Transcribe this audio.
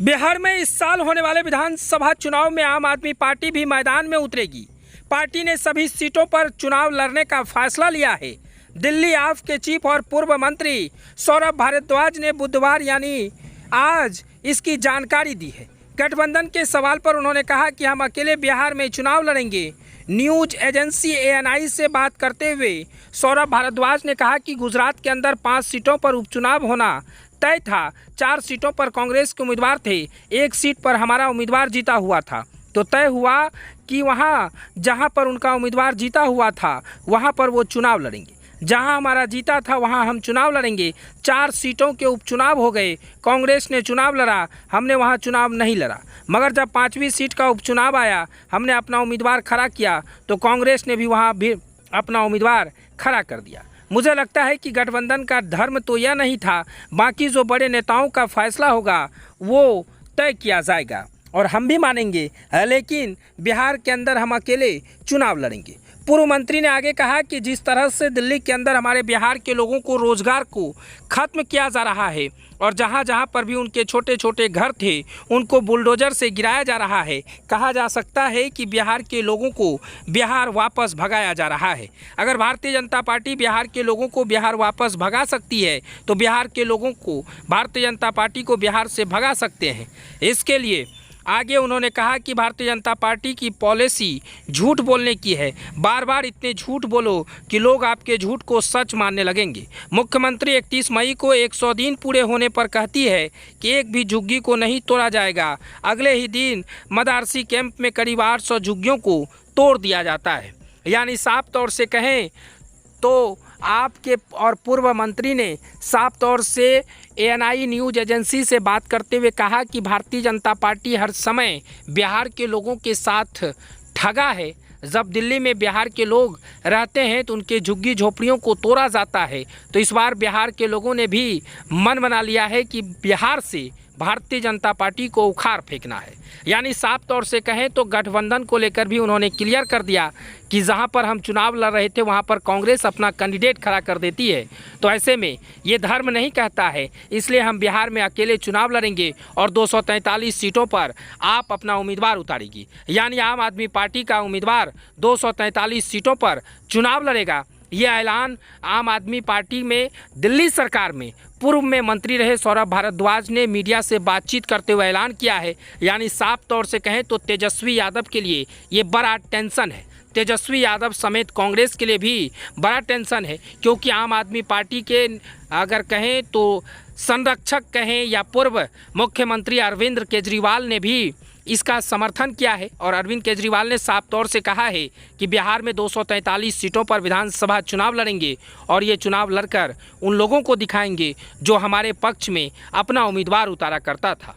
बिहार में इस साल होने वाले विधानसभा चुनाव में आम आदमी पार्टी भी मैदान में उतरेगी। पार्टी ने सभी सीटों पर चुनाव लड़ने का फैसला लिया है। दिल्ली आप के चीफ और पूर्व मंत्री सौरभ भारद्वाज ने बुधवार यानी आज इसकी जानकारी दी है। गठबंधन के सवाल पर उन्होंने कहा कि हम अकेले बिहार में चुनाव लड़ेंगे। न्यूज एजेंसी ANI से बात करते हुए सौरभ भारद्वाज ने कहा कि गुजरात के अंदर 5 सीटों पर उपचुनाव होना तय था। 4 सीटों पर कांग्रेस के उम्मीदवार थे, 1 सीट पर हमारा उम्मीदवार जीता हुआ था। तो तय हुआ कि वहाँ जहाँ पर उनका उम्मीदवार जीता हुआ था वहाँ पर वो चुनाव लड़ेंगे। जहाँ हमारा जीता था वहाँ हम चुनाव लड़ेंगे। 4 सीटों के उपचुनाव हो गए। कांग्रेस ने चुनाव लड़ा, हमने वहाँ चुनाव नहीं लड़ा। मगर जब 5वीं सीट का उपचुनाव आया, हमने अपना उम्मीदवार खड़ा किया तो कांग्रेस ने भी वहाँ भी अपना उम्मीदवार खड़ा कर दिया। मुझे लगता है कि गठबंधन का धर्म तो यह नहीं था, बाकी जो बड़े नेताओं का फैसला होगा वो तय किया जाएगा और हम भी मानेंगे, लेकिन बिहार के अंदर हम अकेले चुनाव लड़ेंगे। पूर्व मंत्री ने आगे कहा कि जिस तरह से दिल्ली के अंदर हमारे बिहार के लोगों को रोजगार को खत्म किया जा रहा है और जहां जहां पर भी उनके छोटे छोटे घर थे उनको बुलडोजर से गिराया जा रहा है, कहा जा सकता है कि बिहार के लोगों को बिहार वापस भगाया जा रहा है। अगर भारतीय जनता पार्टी बिहार के लोगों को बिहार वापस भगा सकती है तो बिहार के लोगों को भारतीय जनता पार्टी को बिहार से भगा सकते हैं। इसके लिए आगे उन्होंने कहा कि भारतीय जनता पार्टी की पॉलिसी झूठ बोलने की है। बार बार इतने झूठ बोलो कि लोग आपके झूठ को सच मानने लगेंगे। मुख्यमंत्री 31 मई को 100 दिन पूरे होने पर कहती है कि एक भी झुग्गी को नहीं तोड़ा जाएगा। अगले ही दिन मदारसी कैंप में करीब 800 झुग्गियों को तोड़ दिया जाता है। यानी साफ तौर से कहें तो आपके और पूर्व मंत्री ने साफ तौर से ANI न्यूज एजेंसी से बात करते हुए कहा कि भारतीय जनता पार्टी हर समय बिहार के लोगों के साथ ठगा है। जब दिल्ली में बिहार के लोग रहते हैं तो उनके झुग्गी झोपड़ियों को तोड़ा जाता है। तो इस बार बिहार के लोगों ने भी मन बना लिया है कि बिहार से भारतीय जनता पार्टी को उखाड़ फेंकना है। यानी साफ तौर से कहें तो गठबंधन को लेकर भी उन्होंने क्लियर कर दिया कि जहां पर हम चुनाव लड़ रहे थे वहां पर कांग्रेस अपना कैंडिडेट खड़ा कर देती है। तो ऐसे में ये धर्म नहीं कहता है, इसलिए हम बिहार में अकेले चुनाव लड़ेंगे और 243 सीटों पर आप अपना उम्मीदवार उतारेगी। यानी आम आदमी पार्टी का उम्मीदवार 243 सीटों पर चुनाव लड़ेगा। यह ऐलान आम आदमी पार्टी में दिल्ली सरकार में पूर्व में मंत्री रहे सौरभ भारद्वाज ने मीडिया से बातचीत करते हुए ऐलान किया है। यानी साफ तौर से कहें तो तेजस्वी यादव के लिए ये बड़ा टेंशन है। तेजस्वी यादव समेत कांग्रेस के लिए भी बड़ा टेंशन है, क्योंकि आम आदमी पार्टी के अगर कहें तो संरक्षक कहें या पूर्व मुख्यमंत्री अरविंद केजरीवाल ने भी इसका समर्थन किया है। और अरविंद केजरीवाल ने साफ तौर से कहा है कि बिहार में 243 सीटों पर विधानसभा चुनाव लड़ेंगे और ये चुनाव लड़कर उन लोगों को दिखाएंगे जो हमारे पक्ष में अपना उम्मीदवार उतारा करता था।